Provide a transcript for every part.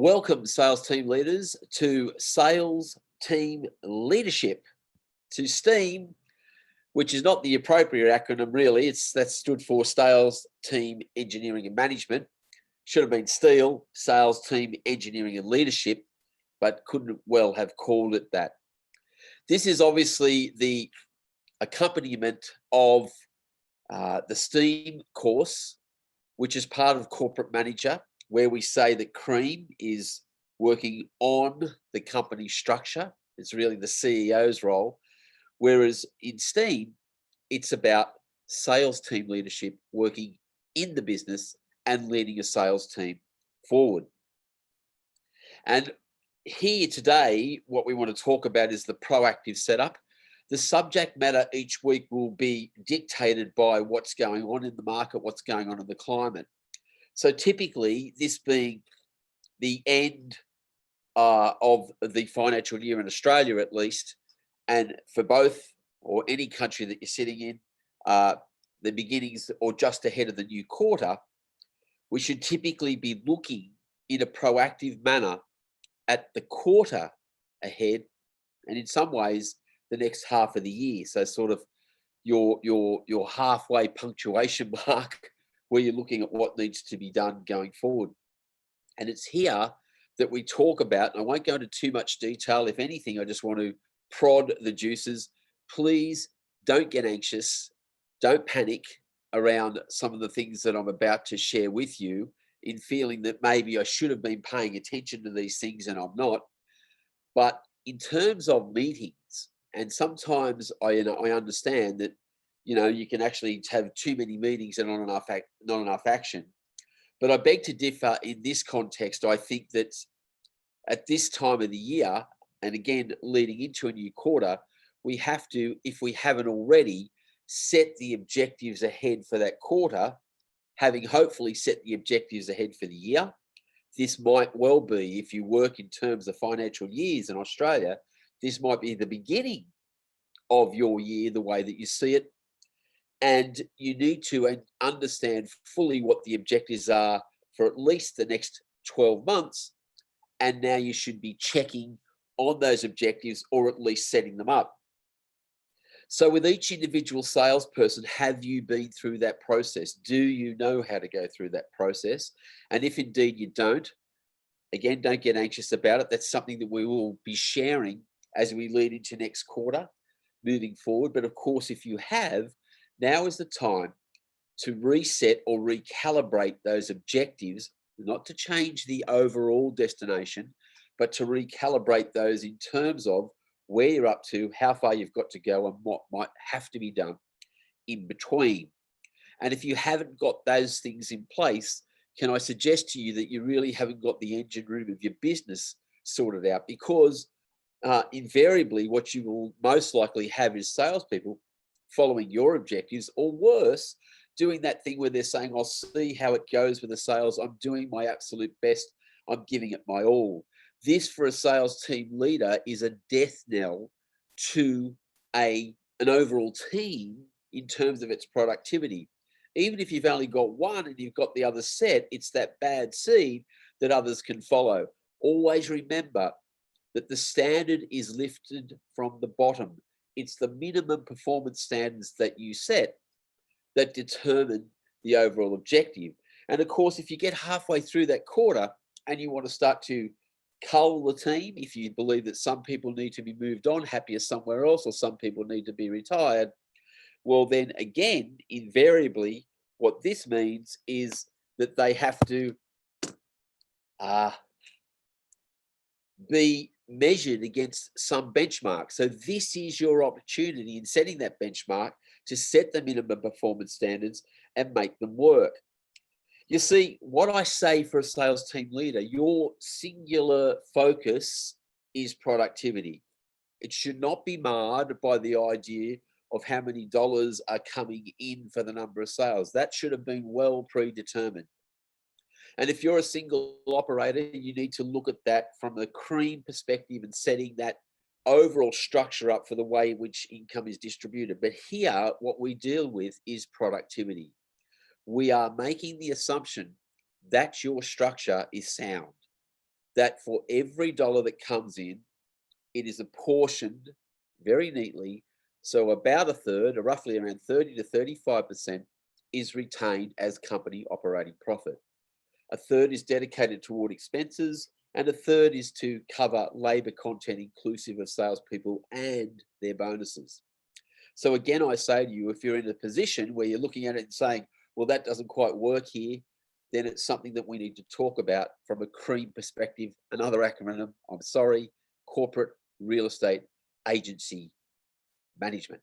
Welcome, sales team leaders, to Sales Team Leadership, to STEAM, which is not the appropriate acronym really. That stood for Sales Team Engineering and Management. Should have been STEAL, Sales Team Engineering and Leadership, but couldn't well have called it that. This is obviously the accompaniment of the STEAM course, which is part of Corporate Manager, where we say that CREAM is working on the company structure. It's really the CEO's role. Whereas in STEAM, it's about sales team leadership, working in the business and leading a sales team forward. And here today, what we want to talk about is the proactive setup. The subject matter each week will be dictated by what's going on in the market, what's going on in the climate. So typically, this being the end of the financial year in Australia, at least, and for both or any country that you're sitting in, the beginnings or just ahead of the new quarter, we should typically be looking in a proactive manner at the quarter ahead, and in some ways, the next half of the year. So sort of your halfway punctuation mark, where you're looking at what needs to be done going forward. And it's here that we talk about, and I won't go into too much detail. If anything, I just want to prod the juices. Please don't get anxious. Don't panic around some of the things that I'm about to share with you, in feeling that maybe I should have been paying attention to these things and I'm not. But in terms of meetings, and sometimes I understand that you can actually have too many meetings and not enough action. But I beg to differ in this context. I think that at this time of the year, and again, leading into a new quarter, we have to, if we haven't already, set the objectives ahead for that quarter, having hopefully set the objectives ahead for the year. This might well be, if you work in terms of financial years in Australia, this might be the beginning of your year, the way that you see it. And you need to understand fully what the objectives are for at least the next 12 months. And now you should be checking on those objectives, or at least setting them up. So with each individual salesperson, have you been through that process? Do you know how to go through that process? And if indeed you don't, again, don't get anxious about it. That's something that we will be sharing as we lead into next quarter, moving forward. But of course, if you have, now is the time to reset or recalibrate those objectives, not to change the overall destination, but to recalibrate those in terms of where you're up to, how far you've got to go, and what might have to be done in between. And if you haven't got those things in place, can I suggest to you that you really haven't got the engine room of your business sorted out? Because invariably, what you will most likely have is salespeople following your objectives, or worse, doing that thing where they're saying, I'll see how it goes with the sales. I'm doing my absolute best. I'm giving it my all. This, for a sales team leader, is a death knell to an overall team in terms of its productivity. Even if you've only got one and you've got the other set, it's that bad seed that others can follow. Always remember that the standard is lifted from the bottom. It's the minimum performance standards that you set that determine the overall objective. And of course, if you get halfway through that quarter and you want to start to cull the team, if you believe that some people need to be moved on, happier somewhere else, or some people need to be retired, well, then again, invariably, what this means is that they have to be measured against some benchmark. So this is your opportunity in setting that benchmark to set the minimum performance standards and make them work. You see, what I say for a sales team leader, your singular focus is productivity. It should not be marred by the idea of how many dollars are coming in for the number of sales. That should have been well predetermined. And if you're a single operator, you need to look at that from a CREAM perspective and setting that overall structure up for the way in which income is distributed. But here, what we deal with is productivity. We are making the assumption that your structure is sound. that for every dollar that comes in, it is apportioned very neatly. So about a third, or roughly around 30 to 35%, is retained as company operating profit. A third is dedicated toward expenses, and a third is to cover labor content inclusive of salespeople and their bonuses. So again, I say to you, if you're in a position where you're looking at it and saying, well, that doesn't quite work here, then it's something that we need to talk about from a CREAM perspective. Another acronym, I'm sorry, corporate real estate agency management.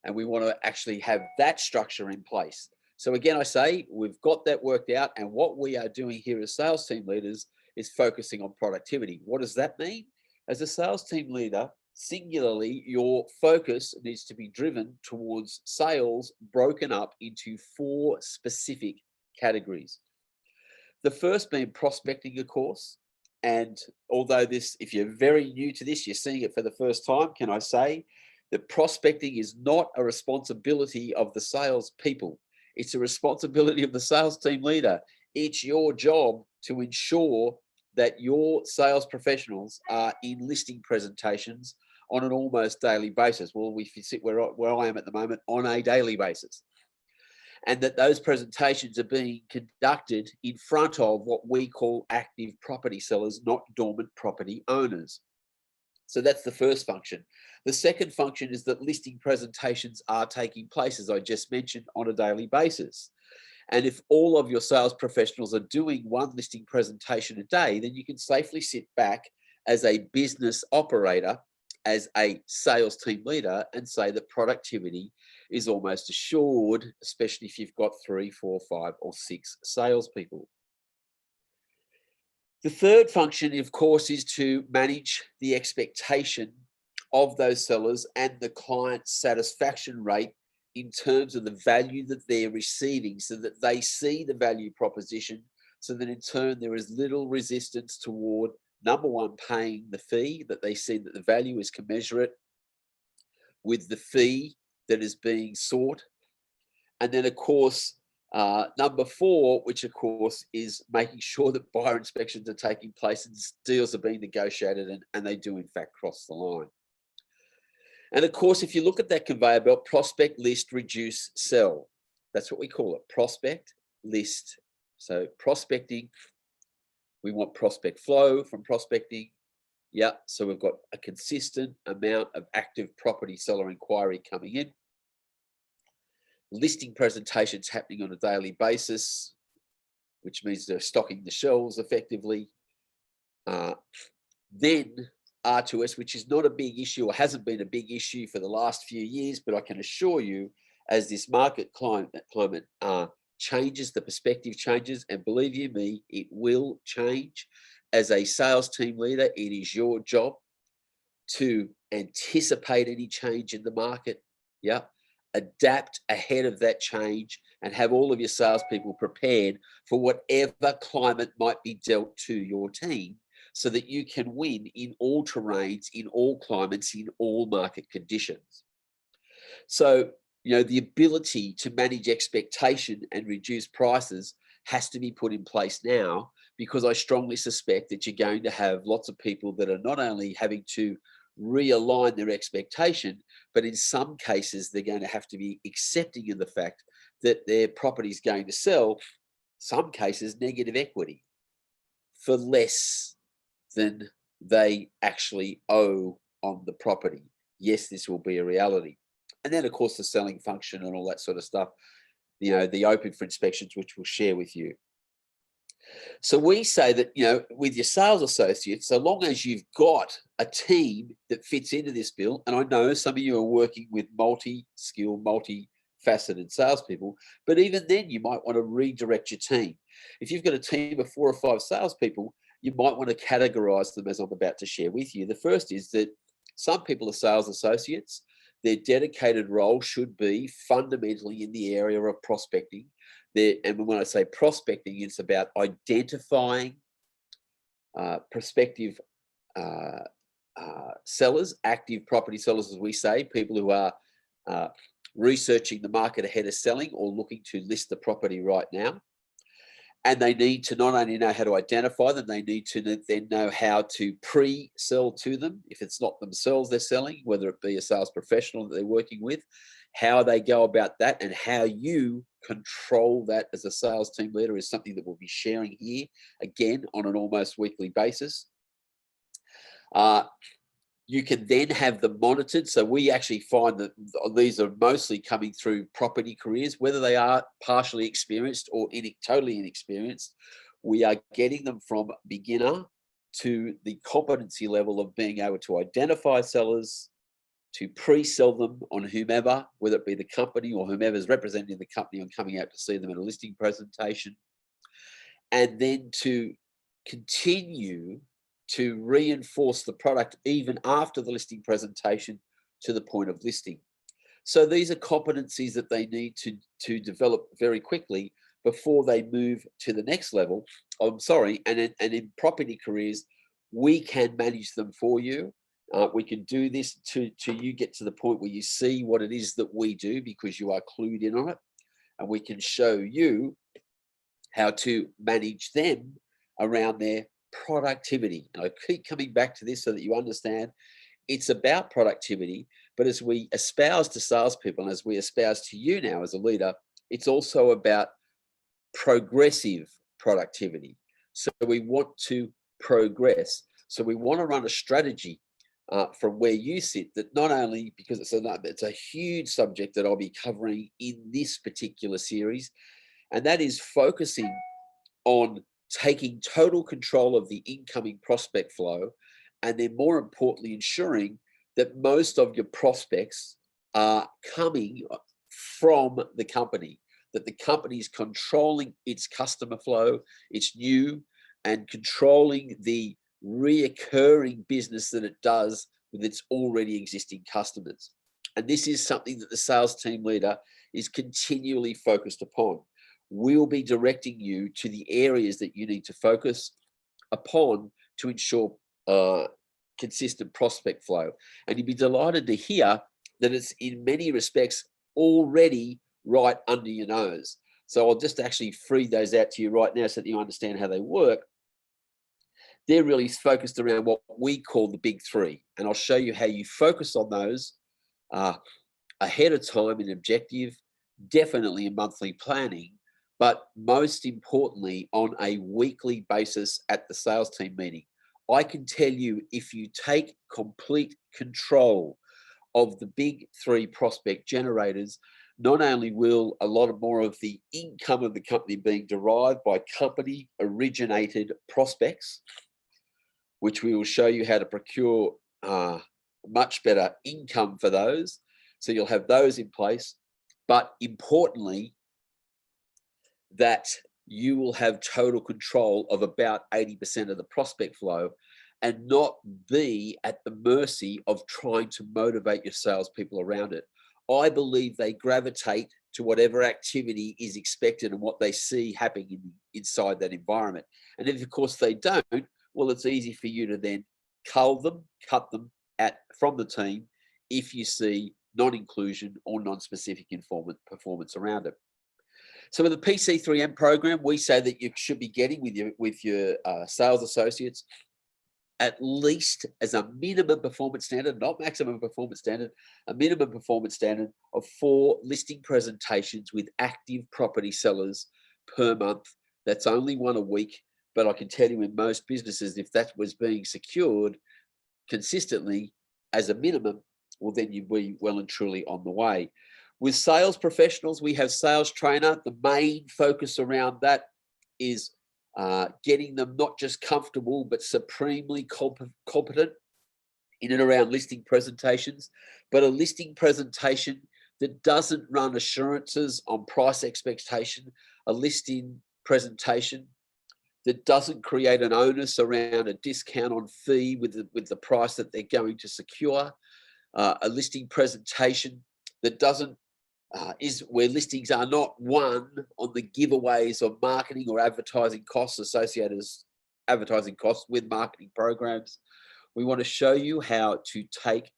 And we want to actually have that structure in place. So again, I say we've got that worked out, and what we are doing here as sales team leaders is focusing on productivity. What does that mean? As a sales team leader, singularly, your focus needs to be driven towards sales broken up into 4 specific categories. The first being prospecting, of course. And although this, if you're very new to this, you're seeing it for the first time, can I say that prospecting is not a responsibility of the sales people. It's a responsibility of the sales team leader. It's your job to ensure that your sales professionals are in listing presentations on an almost daily basis. Well, if you sit where I am at the moment, on a daily basis. And that those presentations are being conducted in front of what we call active property sellers, not dormant property owners. So that's the first function. The second function is that listing presentations are taking place, as I just mentioned, on a daily basis. And if all of your sales professionals are doing one listing presentation a day, then you can safely sit back as a business operator, as a sales team leader, and say that productivity is almost assured, especially if you've got 3, 4, 5, or 6 salespeople. The third function, of course, is to manage the expectation of those sellers and the client satisfaction rate in terms of the value that they're receiving, so that they see the value proposition, so that in turn there is little resistance toward, number one, paying the fee, that they see that the value is commensurate with the fee that is being sought. And then, of course, number 4, which of course is making sure that buyer inspections are taking place and deals are being negotiated and they do in fact cross the line. And of course, if you look at that conveyor belt, prospect, list, reduce, sell. That's what we call it, prospect, list. So prospecting, we want prospect flow from prospecting. Yeah, so we've got a consistent amount of active property seller inquiry coming in. Listing presentations happening on a daily basis, which means they're stocking the shelves effectively. Then R2S, which is not a big issue or hasn't been a big issue for the last few years, but I can assure you, as this market climate changes, the perspective changes, and believe you me, it will change. As a sales team leader, it is your job to anticipate any change in the market, yeah, adapt ahead of that change, and have all of your salespeople prepared for whatever climate might be dealt to your team, so that you can win in all terrains, in all climates, in all market conditions. So, you know, the ability to manage expectation and reduce prices has to be put in place now, because I strongly suspect that you're going to have lots of people that are not only having to realign their expectation, but in some cases, they're going to have to be accepting of the fact that their property is going to sell, some cases, negative equity for less than they actually owe on the property. Yes, this will be a reality. And then, of course, the selling function and all that sort of stuff, you know, the open for inspections, which we'll share with you. So we say that, you know, with your sales associates, so long as you've got a team that fits into this bill, and I know some of you are working with multi-skill, multi-faceted salespeople, but even then you might want to redirect your team. If you've got a team of 4 or 5 salespeople, you might want to categorize them as I'm about to share with you. The first is that some people are sales associates. Their dedicated role should be fundamentally in the area of prospecting. And when I say prospecting, it's about identifying prospective sellers, active property sellers, as we say, people who are researching the market ahead of selling or looking to list the property right now. And they need to not only know how to identify them, they need to then know how to pre-sell to them. If it's not themselves they're selling, whether it be a sales professional that they're working with, how they go about that and how you control that as a sales team leader is something that we'll be sharing here, again, on an almost weekly basis. You can then have them monitored. So we actually find that these are mostly coming through property careers, whether they are partially experienced or totally inexperienced. We are getting them from beginner to the competency level of being able to identify sellers, to pre-sell them on whomever, whether it be the company or whomever's representing the company and coming out to see them at a listing presentation, and then to continue to reinforce the product even after the listing presentation to the point of listing. So these are competencies that they need to develop very quickly before they move to the next level. I'm sorry, and in property careers, we can manage them for you. We can do this to you get to the point where you see what it is that we do because you are clued in on it, and we can show you how to manage them around their productivity. And I keep coming back to this so that you understand it's about productivity, but as we espouse to salespeople and as we espouse to you now as a leader, it's also about progressive productivity. So we want to progress. So we want to run a strategy from where you sit that not only, because it's a huge subject that I'll be covering in this particular series, and that is focusing on taking total control of the incoming prospect flow, and then more importantly, ensuring that most of your prospects are coming from the company, that the company is controlling its customer flow, its new, and controlling the reoccurring business that it does with its already existing customers. And this is something that the sales team leader is continually focused upon. We'll be directing you to the areas that you need to focus upon to ensure consistent prospect flow. And you'd be delighted to hear that it's in many respects already right under your nose. So I'll just actually free those out to you right now so that you understand how they work. They're really focused around what we call the big three. And I'll show you how you focus on those ahead of time in objective, definitely in monthly planning, but most importantly on a weekly basis at the sales team meeting. I can tell you, if you take complete control of the big three prospect generators, not only will a lot more of the income of the company being derived by company originated prospects, which we will show you how to procure much better income for those. So you'll have those in place, but importantly, that you will have total control of about 80% of the prospect flow and not be at the mercy of trying to motivate your salespeople around it. I believe they gravitate to whatever activity is expected and what they see happening inside that environment. And if, of course, they don't, well, it's easy for you to then cull them, cut them from the team if you see non-inclusion or non-specific performance around it. So with the PC3M program, we say that you should be getting with your sales associates at least as a minimum performance standard, not maximum performance standard, a minimum performance standard of 4 listing presentations with active property sellers per month. That's only 1 a week, but I can tell you in most businesses, if that was being secured consistently as a minimum, well, then you'd be well and truly on the way. With sales professionals, we have sales trainer. The main focus around that is getting them not just comfortable, but supremely competent in and around listing presentations, but a listing presentation that doesn't run assurances on price expectation, a listing presentation that doesn't create an onus around a discount on fee with the price that they're going to secure, a listing presentation that doesn't is where listings are not won on the giveaways of marketing or advertising costs associated with advertising costs with marketing programs. We want to show you how to take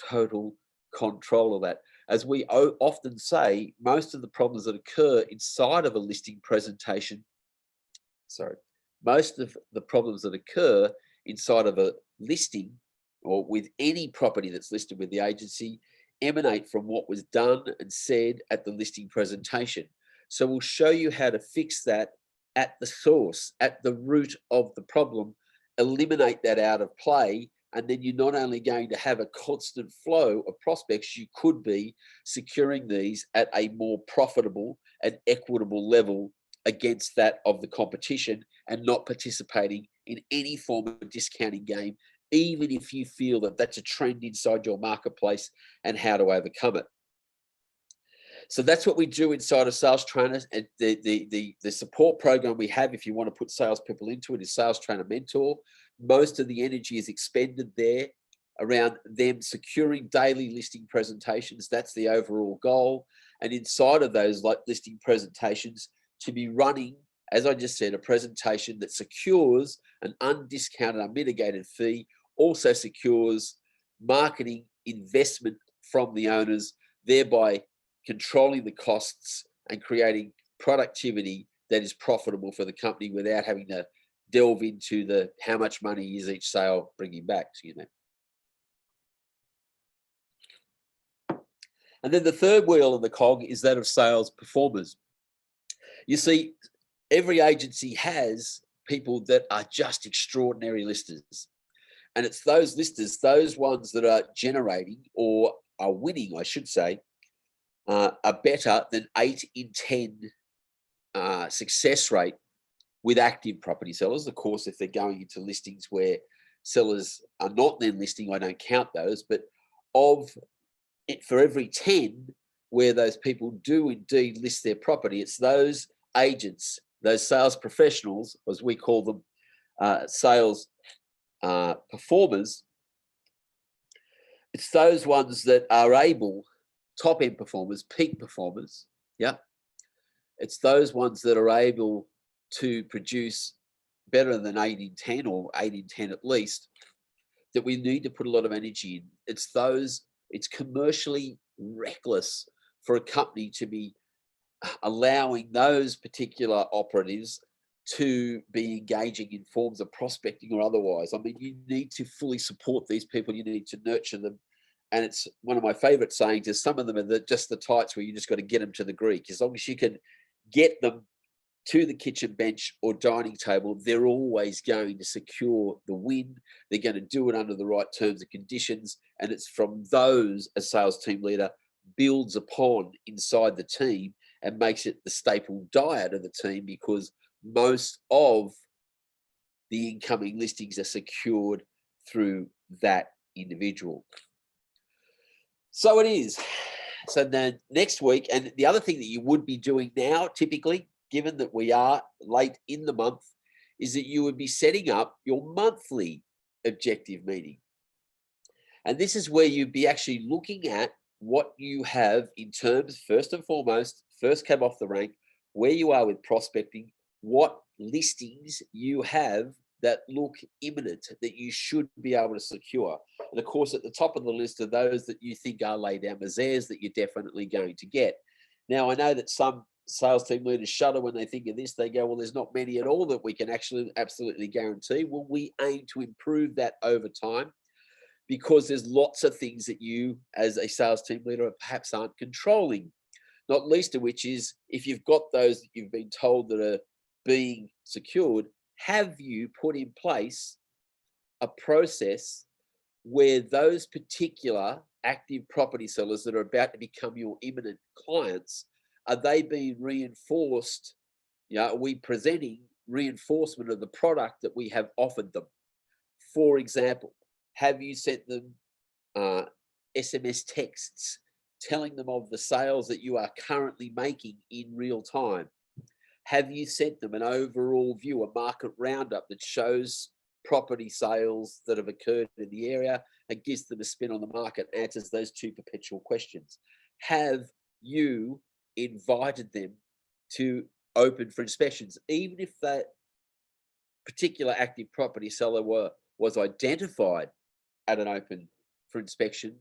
total control of that. As we often say, most of the problems that occur inside of a listing presentation most of the problems that occur inside of a listing or with any property that's listed with the agency emanate from what was done and said at the listing presentation. So we'll show you how to fix that at the source, at the root of the problem, eliminate that out of play, and then you're not only going to have a constant flow of prospects, you could be securing these at a more profitable and equitable level against that of the competition and not participating in any form of discounting game, even if you feel that that's a trend inside your marketplace and how to overcome it. So that's what we do inside of Sales Trainers. And the support program we have, if you want to put salespeople into it, is Sales Trainer Mentor. Most of the energy is expended there around them securing daily listing presentations. That's the overall goal. And inside of those listing presentations, to be running, as I just said, a presentation that secures an undiscounted, unmitigated fee, also secures marketing investment from the owners, thereby controlling the costs and creating productivity that is profitable for the company without having to delve into the how much money is each sale bringing back, And then the third wheel in the cog is that of sales performers. You see, every agency has people that are just extraordinary listers. And it's those listers, those ones that are generating or are winning, I should say, are better than 8 in 10 success rate with active property sellers. Of course, if they're going into listings where sellers are not then listing, I don't count those, but for every 10 where those people do indeed list their property, it's those agents, those sales professionals, as we call them, sales performers. It's those ones that are able, top end performers, peak performers. Yeah. It's those ones that are able to produce better than 8 in 10 or 8 in 10 at least, that we need to put a lot of energy in. It's commercially reckless for a company to be allowing those particular operatives to be engaging in forms of prospecting or otherwise. I mean, you need to fully support these people. You need to nurture them. And it's one of my favorite sayings is some of them are just the types where you just got to get them to the Greek. As long as you can get them to the kitchen bench or dining table, they're always going to secure the win. They're going to do it under the right terms and conditions. And it's from those a sales team leader builds upon inside the team and makes it the staple diet of the team, because most of the incoming listings are secured through that individual. So it is. So then next week, and the other thing that you would be doing now, typically, given that we are late in the month, is that you would be setting up your monthly objective meeting. And this is where you'd be actually looking at what you have in terms, first and foremost, first cab off the rank, where you are with prospecting, what listings you have that look imminent, that you should be able to secure. And of course, at the top of the list are those that you think are laid down misères that you're definitely going to get. Now, I know that some sales team leaders shudder when they think of this. They go, well, there's not many at all that we can actually absolutely guarantee. Well, we aim to improve that over time, because there's lots of things that you as a sales team leader perhaps aren't controlling, not least of which is if you've got those that you've been told that are being secured, have you put in place a process where those particular active property sellers that are about to become your imminent clients, are they being reinforced? Are we presenting reinforcement of the product that we have offered them? For example, have you sent them SMS texts telling them of the sales that you are currently making in real time? Have you sent them an overall view, a market roundup that shows property sales that have occurred in the area and gives them a spin on the market, answers those two perpetual questions? Have you invited them to open for inspections, even if that particular active property seller was identified at an open for inspection?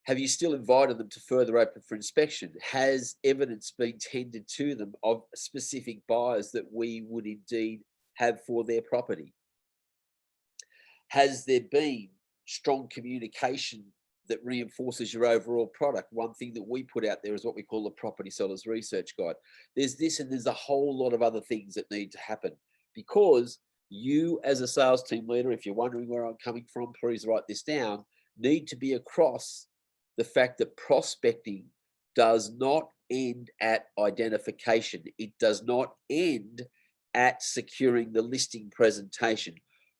Have you still invited them to further open for inspection? Has evidence been tendered to them of specific buyers that we would indeed have for their property? Has there been strong communication that reinforces your overall product? One thing that we put out there is what we call the Property Sellers Research Guide. There's this and there's a whole lot of other things that need to happen, because you as a sales team leader, if you're wondering where I'm coming from, please write this down, need to be across the fact that prospecting does not end at identification. It does not end at securing the listing presentation.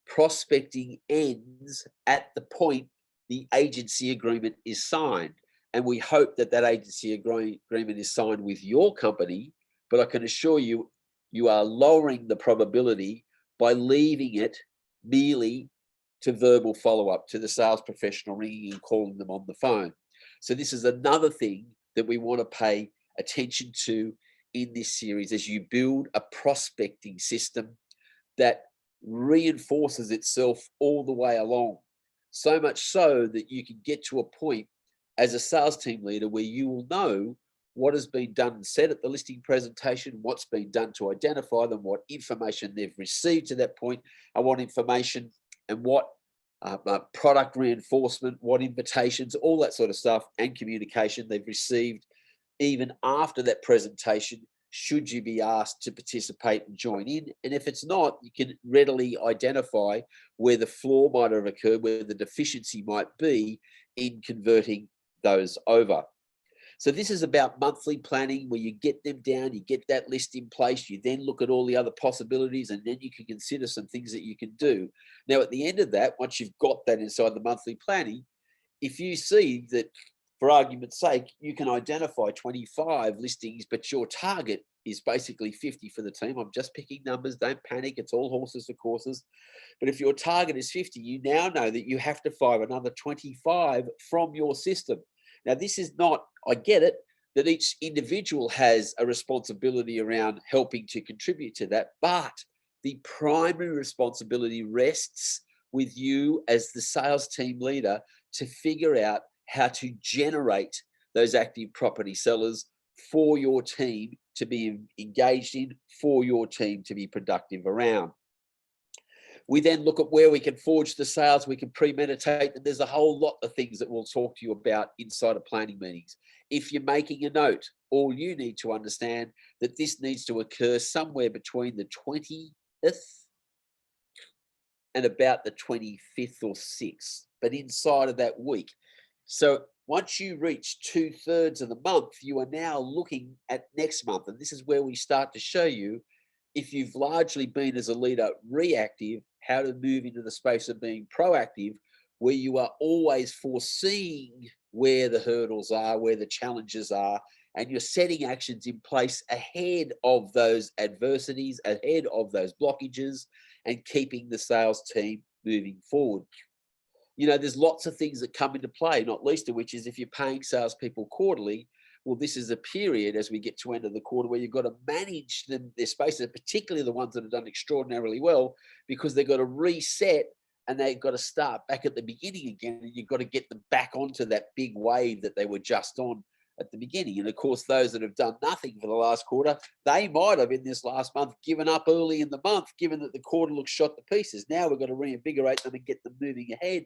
Prospecting ends at the point the agency agreement is signed. And we hope that that agency agreement is signed with your company, but I can assure you, you are lowering the probability by leaving it merely to verbal follow-up, to the sales professional ringing and calling them on the phone. So this is another thing that we want to pay attention to in this series as you build a prospecting system that reinforces itself all the way along. So much so that you can get to a point as a sales team leader where you will know what has been done and said at the listing presentation, what's been done to identify them, what information they've received to that point, and what information and what product reinforcement, what invitations, all that sort of stuff, and communication they've received even after that presentation, should you be asked to participate and join in. And if it's not, you can readily identify where the flaw might have occurred, where the deficiency might be in converting those over. So this is about monthly planning, where you get them down, you get that list in place, you then look at all the other possibilities, and then you can consider some things that you can do. Now, at the end of that, once you've got that inside the monthly planning, if you see that, for argument's sake, you can identify 25 listings, but your target is basically 50 for the team. I'm just picking numbers, don't panic, it's all horses for courses. But if your target is 50, you now know that you have to find another 25 from your system. Now, this is not, I get it, that each individual has a responsibility around helping to contribute to that, but the primary responsibility rests with you as the sales team leader to figure out how to generate those active property sellers for your team to be engaged in, for your team to be productive around. We then look at where we can forge the sales, we can premeditate, and there's a whole lot of things that we'll talk to you about inside of planning meetings. If you're making a note, all you need to understand that this needs to occur somewhere between the 20th and about the 25th or 6th, but inside of that week. So once you reach 2/3 of the month, you are now looking at next month. And this is where we start to show you, if you've largely been as a leader reactive, how to move into the space of being proactive, where you are always foreseeing where the hurdles are, where the challenges are, and you're setting actions in place ahead of those adversities, ahead of those blockages, and keeping the sales team moving forward. You know, there's lots of things that come into play, not least of which is if you're paying salespeople quarterly, well, this is a period as we get to end of the quarter where you've got to manage them, their spaces, particularly the ones that have done extraordinarily well, because they've got to reset and they've got to start back at the beginning again, and you've got to get them back onto that big wave that they were just on at the beginning. And of course, those that have done nothing for the last quarter, they might have in this last month given up early in the month, given that the quarter looks shot to pieces. Now we've got to reinvigorate them and get them moving ahead.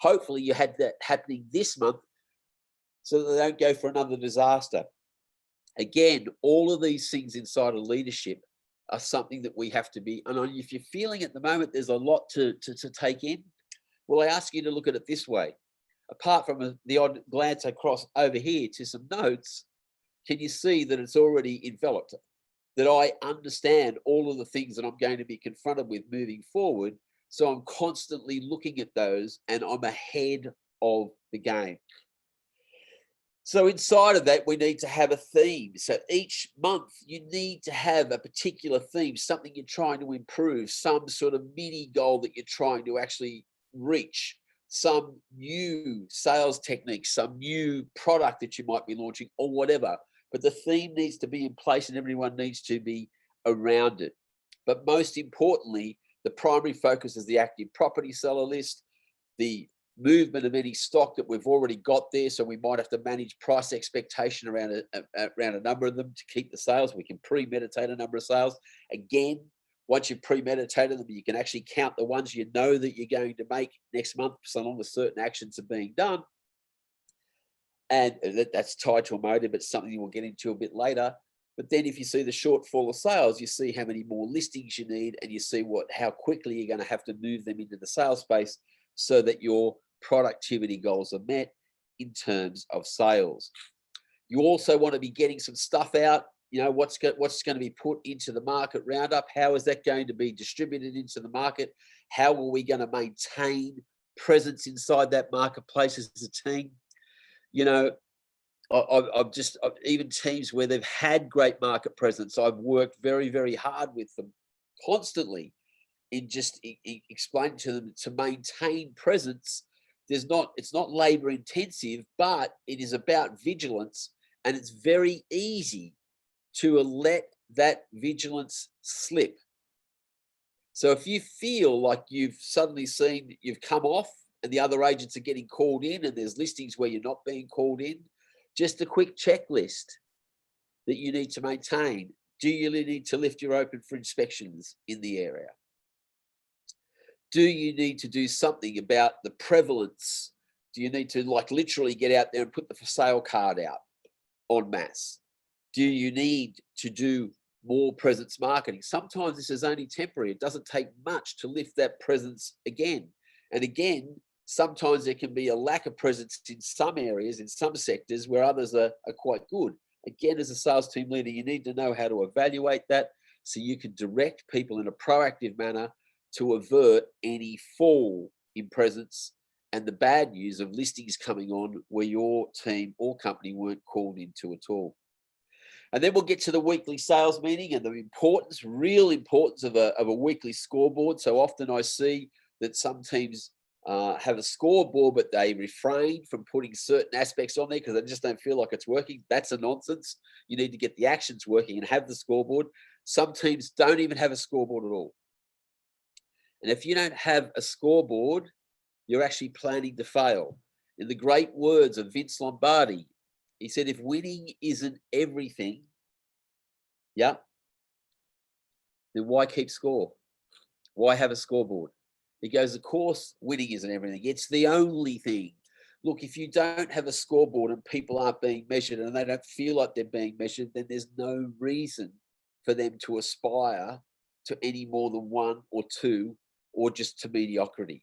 Hopefully you had that happening this month so that they don't go for another disaster. Again, all of these things inside of leadership are something that we have to be, and if you're feeling at the moment there's a lot to take in, well, I ask you to look at it this way. Apart from the odd glance across over here to some notes, can you see that it's already enveloped? That I understand all of the things that I'm going to be confronted with moving forward, so I'm constantly looking at those and I'm ahead of the game. So inside of that, we need to have a theme. So each month you need to have a particular theme, something you're trying to improve, some sort of mini goal that you're trying to actually reach, some new sales technique, some new product that you might be launching or whatever. But the theme needs to be in place and everyone needs to be around it. But most importantly, the primary focus is the active property seller list, the movement of any stock that we've already got there. So we might have to manage price expectation around a number of them to keep the sales. We can premeditate a number of sales. Again, once you've premeditated them, you can actually count the ones you know that you're going to make next month, so long as certain actions are being done. And that's tied to a motive. It's something we'll get into a bit later. But then if you see the shortfall of sales, you see how many more listings you need, and you see how quickly you're going to have to move them into the sales space so that your productivity goals are met in terms of sales. You also want to be getting some stuff out. You know, what's going to be put into the market roundup? How is that going to be distributed into the market? How are we going to maintain presence inside that marketplace as a team? You know, I've even teams where they've had great market presence, I've worked very, very hard with them constantly in just explaining to them to maintain presence. It's not labor intensive, but it is about vigilance, and it's very easy to let that vigilance slip. So if you feel like you've suddenly seen you've come off and the other agents are getting called in and there's listings where you're not being called in, just a quick checklist that you need to maintain. Do you need to lift your open for inspections in the area? Do you need to do something about the prevalence? Do you need to literally get out there and put the for sale card out en masse? Do you need to do more presence marketing? Sometimes this is only temporary. It doesn't take much to lift that presence again. And again, sometimes there can be a lack of presence in some areas, in some sectors where others are quite good. Again, as a sales team leader, you need to know how to evaluate that so you can direct people in a proactive manner to avert any fall in presence and the bad news of listings coming on where your team or company weren't called into at all. And then we'll get to the weekly sales meeting and the real importance of a weekly scoreboard. So often I see that some teams have a scoreboard, but they refrain from putting certain aspects on there because they just don't feel like it's working. That's a nonsense. You need to get the actions working and have the scoreboard. Some teams don't even have a scoreboard at all. And if you don't have a scoreboard, you're actually planning to fail. In the great words of Vince Lombardi, he said, if winning isn't everything, then why keep score? Why have a scoreboard? He goes, of course, winning isn't everything. It's the only thing. Look, if you don't have a scoreboard and people aren't being measured and they don't feel like they're being measured, then there's no reason for them to aspire to any more than one or two or just to mediocrity.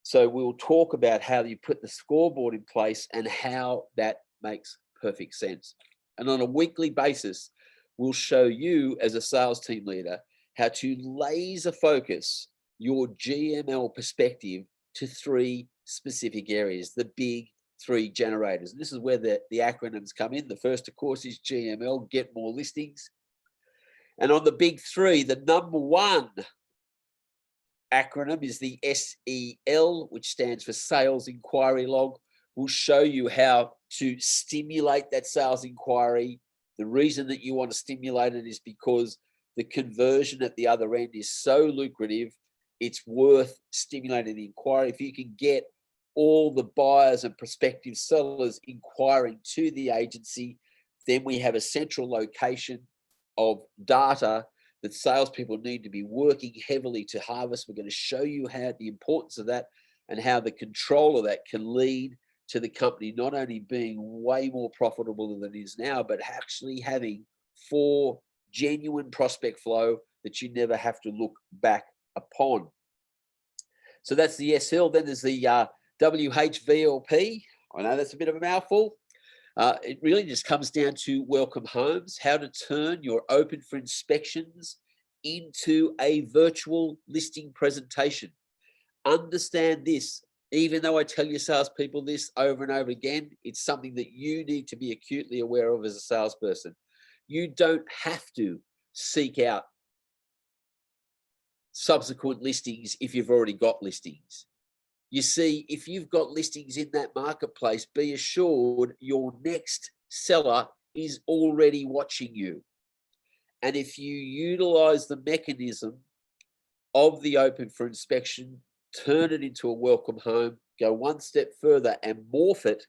So we'll talk about how you put the scoreboard in place and how that makes perfect sense. And on a weekly basis, we'll show you as a sales team leader how to laser focus your GML perspective to 3 specific areas, the big 3 generators. And this is where the acronyms come in. The first, of course, is GML, Get More Listings. And on the big 3, the number 1 acronym is the SEL, which stands for Sales Inquiry Log. We'll show you how to stimulate that sales inquiry. The reason that you want to stimulate it is because the conversion at the other end is so lucrative. It's worth stimulating the inquiry. If you can get all the buyers and prospective sellers inquiring to the agency, then we have a central location of data that salespeople need to be working heavily to harvest. We're going to show you how the importance of that and how the control of that can lead to the company not only being way more profitable than it is now, but actually having 4 genuine prospect flow that you never have to look back upon. So that's the SL. Then there's the WHVLP. I know that's a bit of a mouthful. It really just comes down to welcome homes, how to turn your open for inspections into a virtual listing presentation. Understand this, even though I tell your salespeople this over and over again, it's something that you need to be acutely aware of as a salesperson. You don't have to seek out subsequent listings if you've already got listings. You see, if you've got listings in that marketplace, be assured your next seller is already watching you. And if you utilize the mechanism of the open for inspection turn it into a welcome home, go one step further and morph it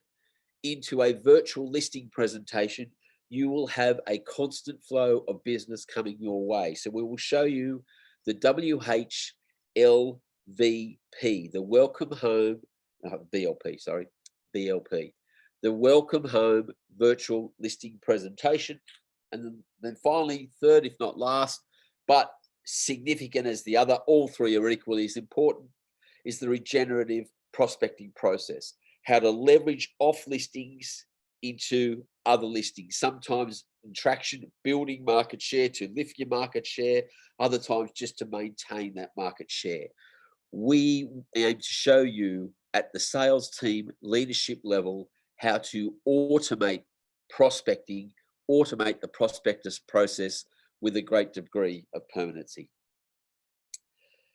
into a virtual listing presentation, you will have a constant flow of business coming your way. So we will show you the WHLVP, the Welcome Home, BLP, sorry, BLP, the Welcome Home Virtual Listing Presentation. And then finally, third, if not last, but significant as the other, all three are equally as important, is the regenerative prospecting process. How to leverage off listings into other listings, sometimes in traction, building market share to lift your market share, other times just to maintain that market share. We aim to show you at the sales team leadership level how to automate prospecting, automate the prospectus process with a great degree of permanency.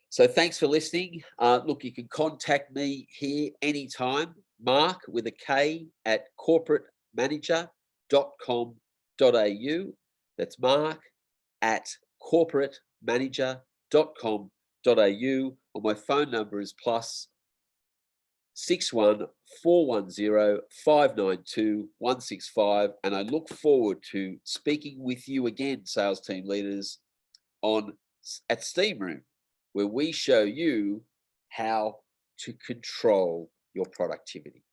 So thanks for listening. Look, you can contact me here anytime, Mark with a K at corporatemanager.com.au. That's Mark at corporatemanager.com.au. Or my phone number is +61 410 592 165. And I look forward to speaking with you again, sales team leaders, at STEAMroom, where we show you how to control your productivity.